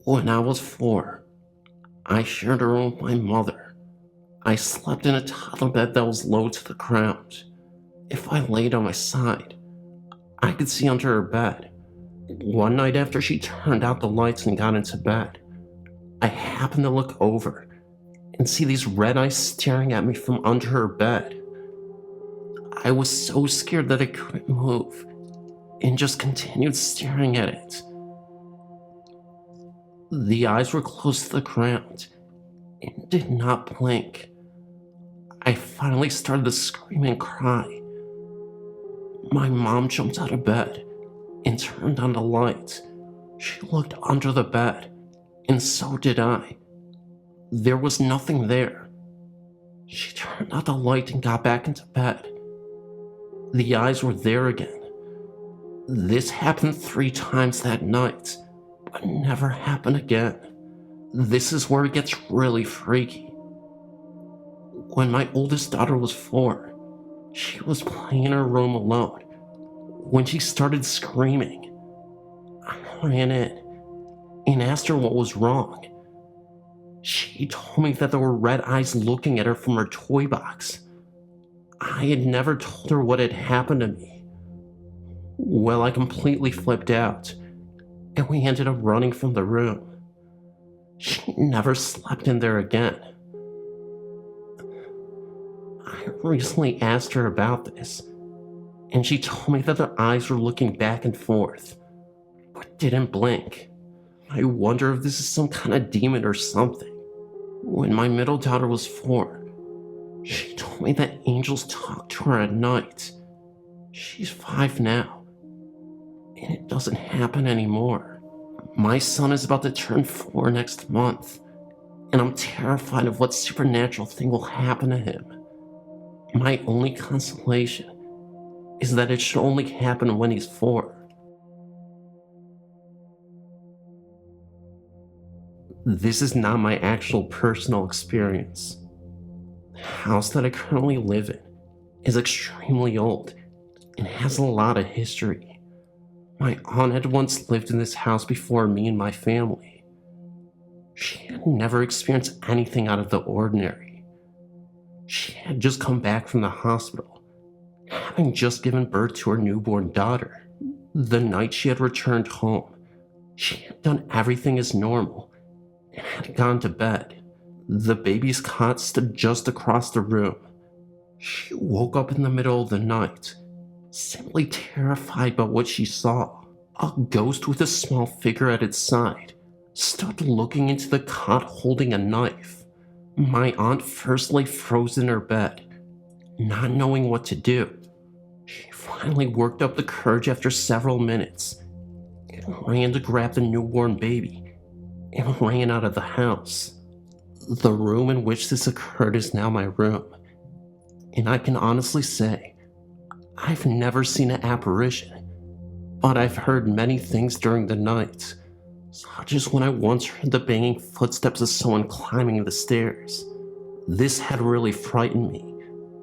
When I was 4, I shared a room with my mother. I slept in a toddler bed that was low to the ground. If I laid on my side, I could see under her bed. One night after she turned out the lights and got into bed, I happened to look over and see these red eyes staring at me from under her bed. I was so scared that I couldn't move and just continued staring at it. The eyes were close to the ground and did not blink. I finally started to scream and cry. My mom jumped out of bed and turned on the light. She looked under the bed, and so did I. There was nothing there. She turned out the light and got back into bed. The eyes were there again. This happened 3 times that night, but never happened again. This is where it gets really freaky. When my oldest daughter was 4, she was playing in her room alone. When she started screaming, I ran in and asked her what was wrong. She told me that there were red eyes looking at her from her toy box. I had never told her what had happened to me. Well, I completely flipped out, and we ended up running from the room. She never slept in there again. I recently asked her about this, and she told me that their eyes were looking back and forth, but didn't blink. I wonder if this is some kind of demon or something. When my middle daughter was 4, she told me that angels talk to her at night. She's 5 now, and it doesn't happen anymore. My son is about to turn 4 next month, and I'm terrified of what supernatural thing will happen to him. My only consolation is that it should only happen when he's 4. This is not my actual personal experience. The house that I currently live in is extremely old and has a lot of history. My aunt had once lived in this house before me and my family. She had never experienced anything out of the ordinary. She had just come back from the hospital, having just given birth to her newborn daughter. The night she had returned home, she had done everything as normal and had gone to bed. The baby's cot stood just across the room. She woke up in the middle of the night, simply terrified by what she saw. A ghost with a small figure at its side stood looking into the cot holding a knife. My aunt first lay frozen in her bed, not knowing what to do. She finally worked up the courage after several minutes and ran to grab the newborn baby and ran out of the house. The room in which this occurred is now my room, and I can honestly say I've never seen an apparition, but I've heard many things during the night, such as when I once heard the banging footsteps of someone climbing the stairs. This had really frightened me,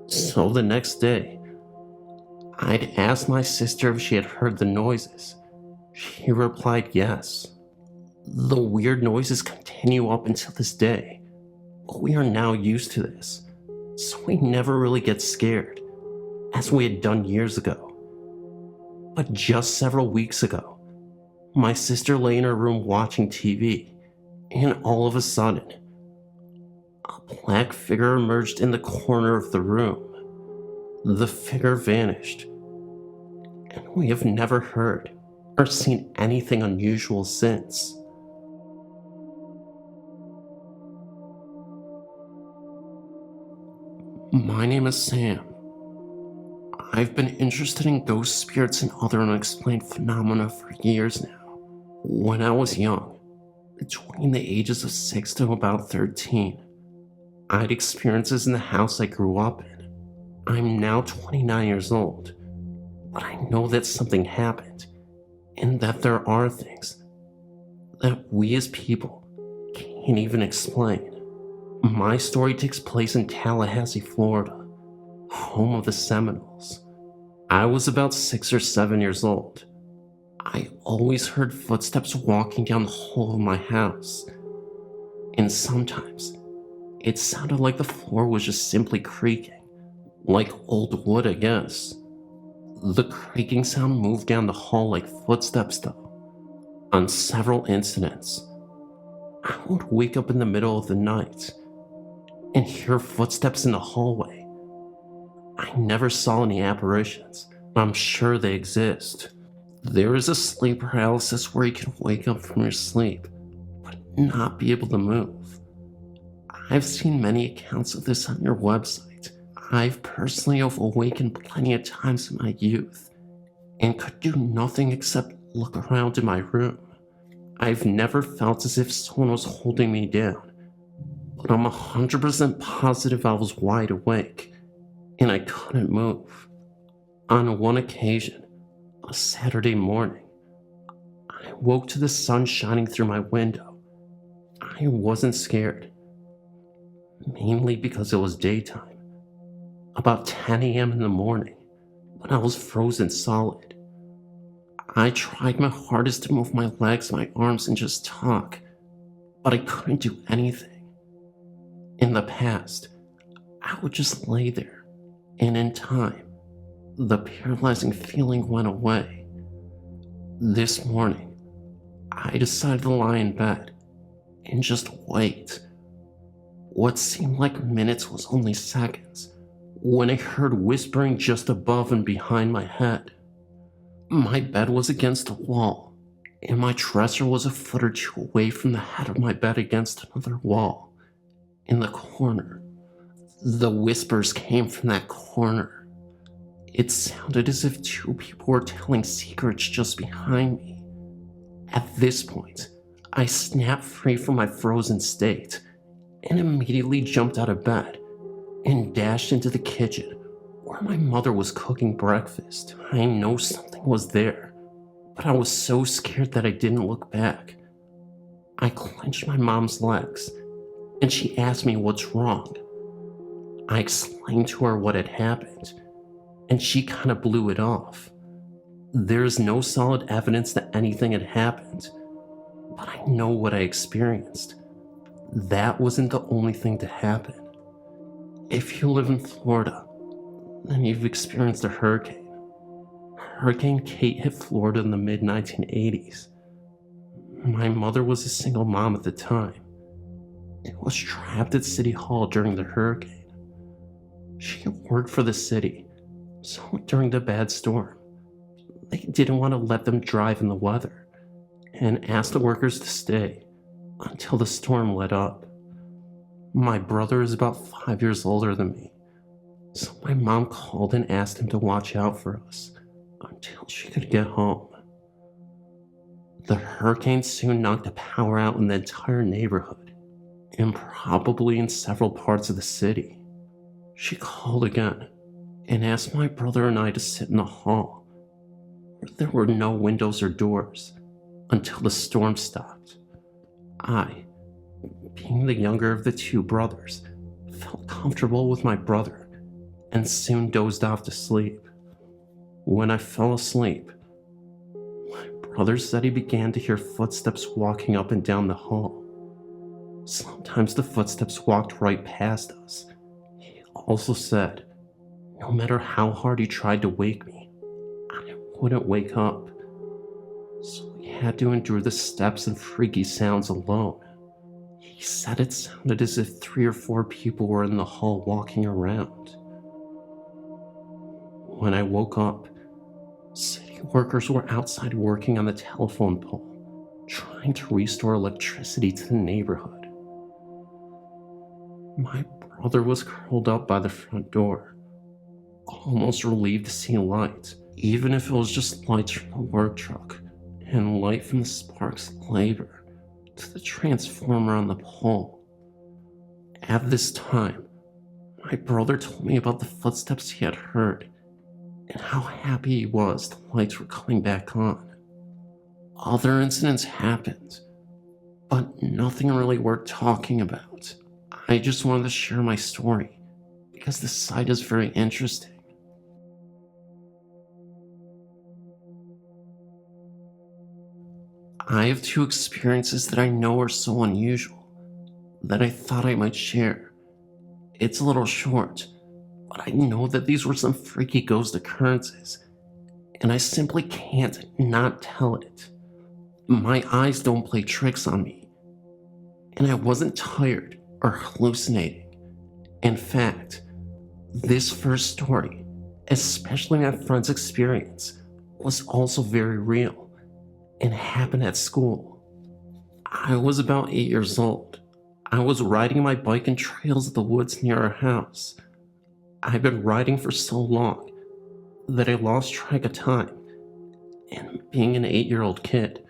so the next day, I'd asked my sister if she had heard the noises. She replied yes. The weird noises continue up until this day, but we are now used to this, so we never really get scared, as we had done years ago. But just several weeks ago, my sister lay in her room watching TV, and all of a sudden, a black figure emerged in the corner of the room. The figure vanished, and we have never heard or seen anything unusual since. My name is Sam. I've been interested in ghost spirits and other unexplained phenomena for years now. When I was young, between the ages of 6 to about 13, I had experiences in the house I grew up in. I'm now 29 years old, but I know that something happened, and that there are things that we as people can't even explain. My story takes place in Tallahassee, Florida, home of the Seminoles. I was about 6 or 7 years old. I always heard footsteps walking down the hall of my house, and sometimes it sounded like the floor was just simply creaking, like old wood, I guess. The creaking sound moved down the hall like footsteps, though. On several incidents, I would wake up in the middle of the night and hear footsteps in the hallway. I never saw any apparitions, but I'm sure they exist. There is a sleep paralysis where you can wake up from your sleep, but not be able to move. I've seen many accounts of this on your website. I've personally awakened plenty of times in my youth, and could do nothing except look around in my room. I've never felt as if someone was holding me down, but I'm 100% positive I was wide awake, and I couldn't move. On one occasion, a Saturday morning, I woke to the sun shining through my window. I wasn't scared, mainly because it was daytime. About 10 a.m. in the morning, when I was frozen solid. I tried my hardest to move my legs, my arms, and just talk, but I couldn't do anything. In the past, I would just lay there, and in time, the paralyzing feeling went away. This morning, I decided to lie in bed and just wait. What seemed like minutes was only seconds when I heard whispering just above and behind my head. My bed was against the wall, and my dresser was a foot or two away from the head of my bed against another wall, in the corner. The whispers came from that corner. It sounded as if two people were telling secrets just behind me. At this point, I snapped free from my frozen state and immediately jumped out of bed and dashed into the kitchen where my mother was cooking breakfast. I know something was there, but I was so scared that I didn't look back. I clenched my mom's legs, and she asked me what's wrong. I explained to her what had happened, and she kind of blew it off. There's no solid evidence that anything had happened, but I know what I experienced. That wasn't the only thing to happen. If you live in Florida, then you've experienced a hurricane. Hurricane Kate hit Florida in the mid-1980s. My mother was a single mom at the time and was trapped at City Hall during the hurricane. She worked for the city, so during the bad storm, they didn't want to let them drive in the weather and asked the workers to stay until the storm let up. My brother is about 5 years older than me, so my mom called and asked him to watch out for us until she could get home. The hurricane soon knocked the power out in the entire neighborhood, and probably in several parts of the city. She called again and asked my brother and I to sit in the hall, where there were no windows or doors, until the storm stopped. I, being the younger of the two brothers, felt comfortable with my brother and soon dozed off to sleep. When I fell asleep, my brother said he began to hear footsteps walking up and down the hall. Sometimes the footsteps walked right past us. He also said, no matter how hard he tried to wake me, I wouldn't wake up. So we had to endure the steps and freaky sounds alone. He said it sounded as if 3 or 4 people were in the hall walking around. When I woke up, city workers were outside working on the telephone pole, trying to restore electricity to the neighborhood. My brother was curled up by the front door, almost relieved to see light, even if it was just lights from the work truck and light from the sparks of labor to the transformer on the pole. At this time, my brother told me about the footsteps he had heard and how happy he was the lights were coming back on. Other incidents happened, but nothing really worth talking about. I just wanted to share my story because the site is very interesting. I have two experiences that I know are so unusual that I thought I might share. It's a little short, but I know that these were some freaky ghost occurrences, and I simply can't not tell it. My eyes don't play tricks on me, and I wasn't tired or hallucinating. In fact, this first story, especially my friend's experience, was also very real and happened at school. I was about 8 years old. I was riding my bike in trails of the woods near our house. I'd been riding for so long that I lost track of time, and being an 8-year-old kid,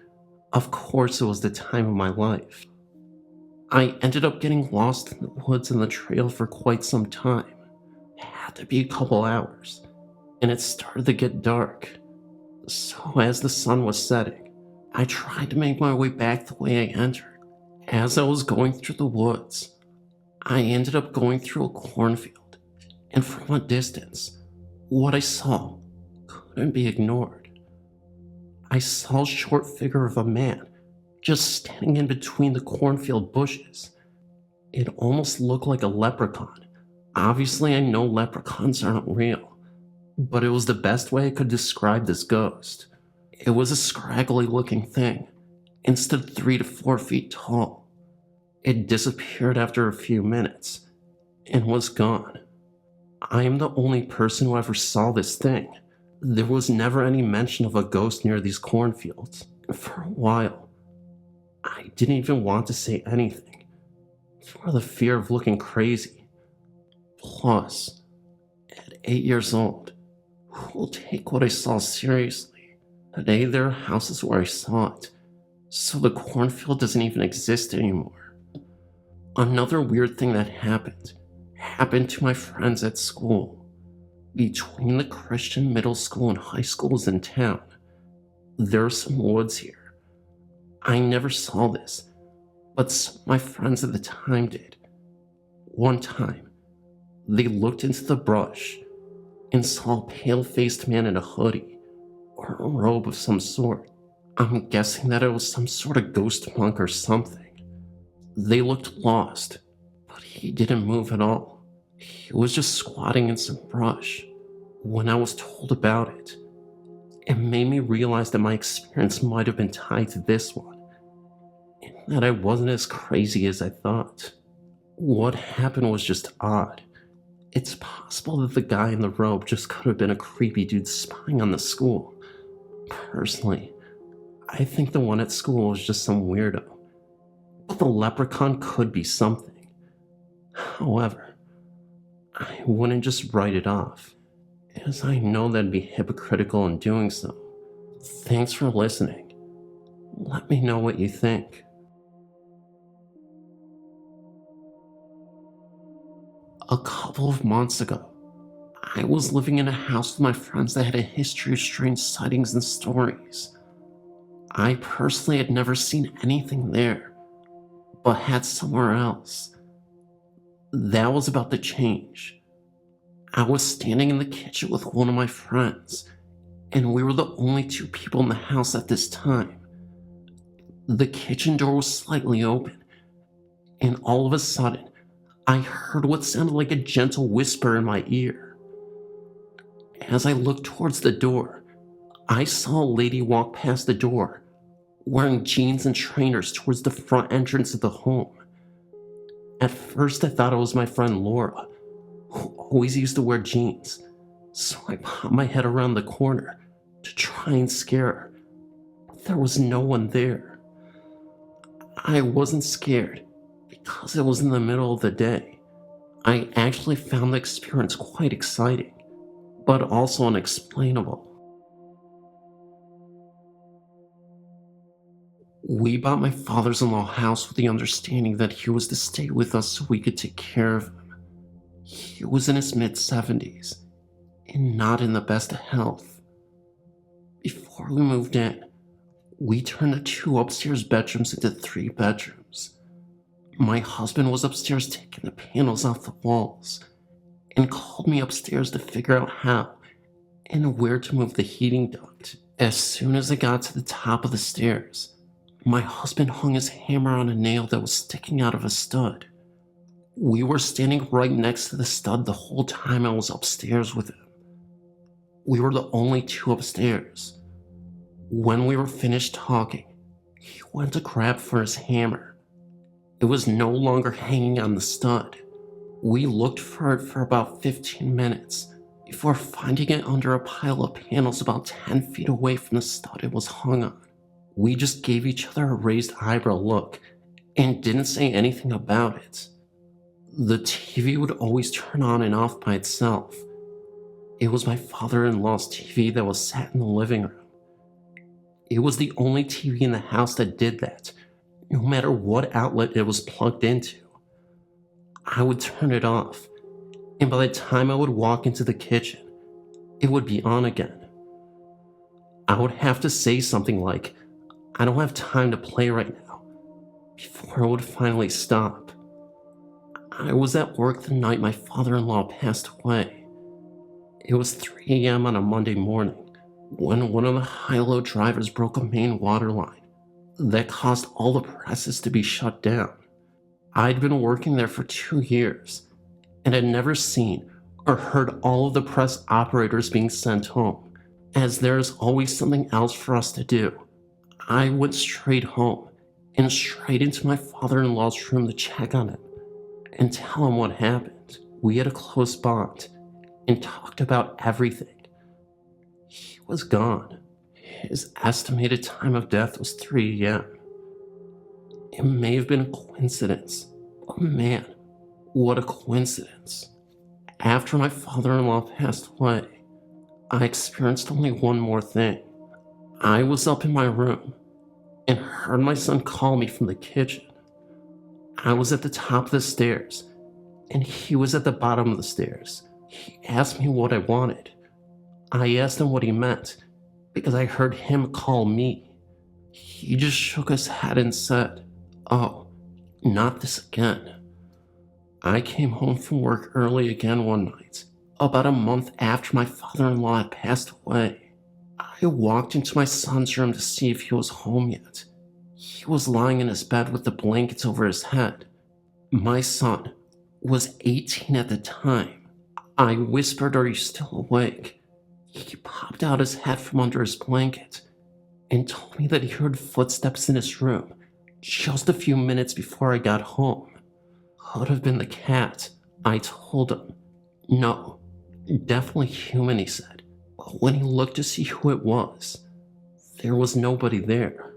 of course it was the time of my life. I ended up getting lost in the woods and the trail for quite some time. It had to be a couple hours, and it started to get dark. So as the sun was setting, I tried to make my way back the way I entered. As I was going through the woods, I ended up going through a cornfield, and from a distance, what I saw couldn't be ignored. I saw a short figure of a man just standing in between the cornfield bushes. It almost looked like a leprechaun. Obviously, I know leprechauns aren't real, but it was the best way I could describe this ghost. It was a scraggly looking thing and stood 3 to 4 feet tall. It disappeared after a few minutes and was gone. I am the only person who ever saw this thing. There was never any mention of a ghost near these cornfields. For a while, I didn't even want to say anything for the fear of looking crazy. Plus, at 8 years old, who will take what I saw seriously? Today there are houses where I saw it, so the cornfield doesn't even exist anymore. Another weird thing that happened to my friends at school. Between the Christian middle school and high schools in town, there are some woods here. I never saw this, but some of my friends at the time did. One time, they looked into the brush and saw a pale-faced man in a hoodie or a robe of some sort. I'm guessing that it was some sort of ghost monk or something. They looked lost, but he didn't move at all. He was just squatting in some brush. When I was told about it, it made me realize that my experience might have been tied to this one, and that I wasn't as crazy as I thought. What happened was just odd. It's possible that the guy in the robe just could have been a creepy dude spying on the school. Personally, I think the one at school was just some weirdo, but the leprechaun could be something. However, I wouldn't just write it off, as I know that'd be hypocritical in doing so. Thanks for listening. Let me know what you think. A couple of months ago, I was living in a house with my friends that had a history of strange sightings and stories. I personally had never seen anything there, but had somewhere else. That was about to change. I was standing in the kitchen with one of my friends, and we were the only 2 people in the house at this time. The kitchen door was slightly open, and all of a sudden, I heard what sounded like a gentle whisper in my ear. As I looked towards the door, I saw a lady walk past the door, wearing jeans and trainers towards the front entrance of the home. At first I thought it was my friend Laura, who always used to wear jeans, so I popped my head around the corner to try and scare her, but there was no one there. I wasn't scared because it was in the middle of the day. I actually found the experience quite exciting, but also unexplainable. We bought my father's-in-law house with the understanding that he was to stay with us so we could take care of him. He was in his mid-70s and not in the best of health. Before we moved in, we turned the 2 upstairs bedrooms into 3 bedrooms. My husband was upstairs taking the panels off the walls and called me upstairs to figure out how and where to move the heating duct. As soon as I got to the top of the stairs, My husband hung his hammer on a nail that was sticking out of a stud. We were standing right next to the stud the whole time I was upstairs with him. We were the only two upstairs. When we were finished talking, he went to grab for his hammer. It was no longer hanging on the stud. We looked for it for about 15 minutes before finding it under a pile of panels about 10 feet away from the stud it was hung on. We just gave each other a raised eyebrow look and didn't say anything about it. The TV would always turn on and off by itself. It was my father-in-law's TV that was sat in the living room. It was the only TV in the house that did that, no matter what outlet it was plugged into. I would turn it off, and by the time I would walk into the kitchen, it would be on again. I would have to say something like, "I don't have time to play right now," before it would finally stop. I was at work the night my father-in-law passed away. It was 3 a.m. on a Monday morning when one of the high-low drivers broke a main water line that caused all the presses to be shut down. I'd been working there for 2 years and had never seen or heard all of the press operators being sent home, as there is always something else for us to do. I went straight home and straight into my father-in-law's room to check on him and tell him what happened. We had a close bond and talked about everything. He was gone. His estimated time of death was 3 a.m. It may have been a coincidence, but man, what a coincidence. After my father-in-law passed away, I experienced only one more thing. I was up in my room and heard my son call me from the kitchen. I was at the top of the stairs, and he was at the bottom of the stairs. He asked me what I wanted. I asked him what he meant, because I heard him call me. He just shook his head and said, "Oh, not this again." I came home from work early again one night, about a month after my father-in-law had passed away. I walked into my son's room to see if he was home yet. He was lying in his bed with the blankets over his head. My son was 18 at the time. I whispered, "Are you still awake?" He popped out his head from under his blanket and told me that he heard footsteps in his room just a few minutes before I got home. Could have been the cat, I told him. No, definitely human, he said. But when he looked to see who it was, there was nobody there.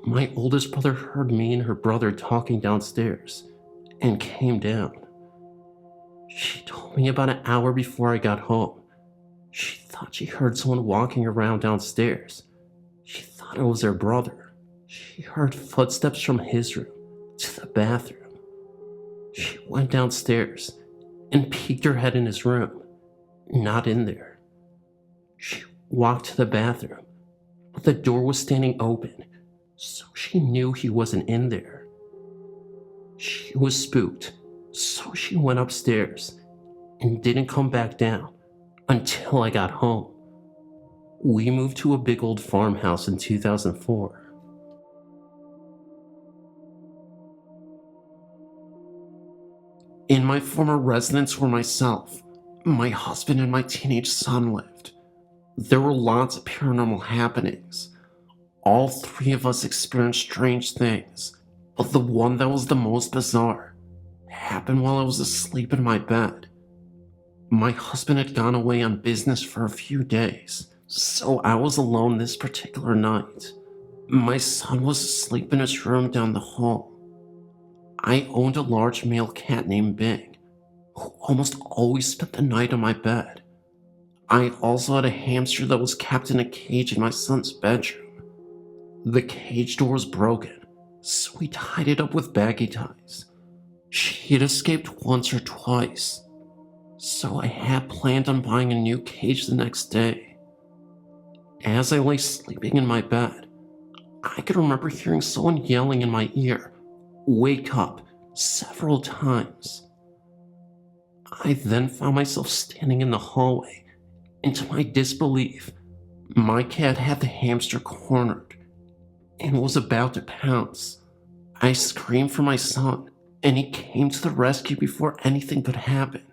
My oldest brother heard me and her brother talking downstairs and came down. She told me about an hour before I got home. She thought she heard someone walking around downstairs. She thought it was her brother. She heard footsteps from his room to the bathroom. She went downstairs and peeked her head in his room. Not in there. She walked to the bathroom, but the door was standing open, so she knew he wasn't in there. She was spooked, so she went upstairs and didn't come back down until I got home. We moved to a big old farmhouse in 2004. In my former residence were myself, my husband, and my teenage son lived. There were lots of paranormal happenings. All three of us experienced strange things, but the one that was the most bizarre happened while I was asleep in my bed. My husband had gone away on business for a few days, so I was alone this particular night. My son was asleep in his room down the hall. I owned a large male cat named Bing, who almost always spent the night on my bed. I also had a hamster that was kept in a cage in my son's bedroom. The cage door was broken, so we tied it up with baggy ties. She had escaped once or twice, so I had planned on buying a new cage the next day. As I lay sleeping in my bed, I could remember hearing someone yelling in my ear, "Wake up," several times. I then found myself standing in the hallway, and to my disbelief, my cat had the hamster cornered and was about to pounce. I screamed for my son, and he came to the rescue before anything could happen.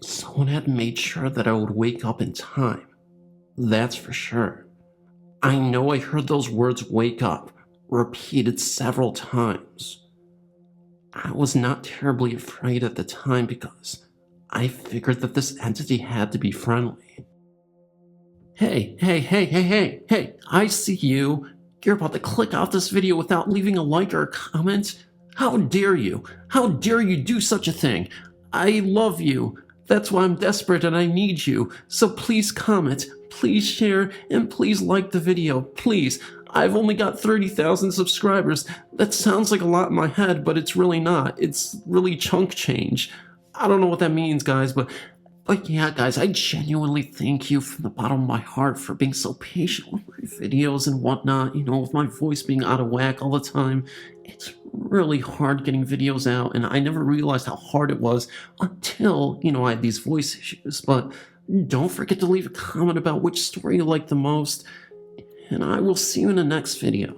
Someone had made sure that I would wake up in time. That's for sure. I know I heard those words "wake up" repeated several times. I was not terribly afraid at the time because I figured that this entity had to be friendly. Hey, I see you. You're about to click off this video without leaving a like or a comment? How dare you? How dare you do such a thing? I love you. That's why I'm desperate and I need you. So please comment, please share, and please like the video, please. I've only got 30,000 subscribers. That sounds like a lot in my head, but it's really not. It's really chunk change. I don't know what that means, guys, but yeah, guys, I genuinely thank you from the bottom of my heart for being so patient with my videos and whatnot, with my voice being out of whack all the time. It's really hard getting videos out, and I never realized how hard it was until, I had these voice issues. But don't forget to leave a comment about which story you like the most, and I will see you in the next video.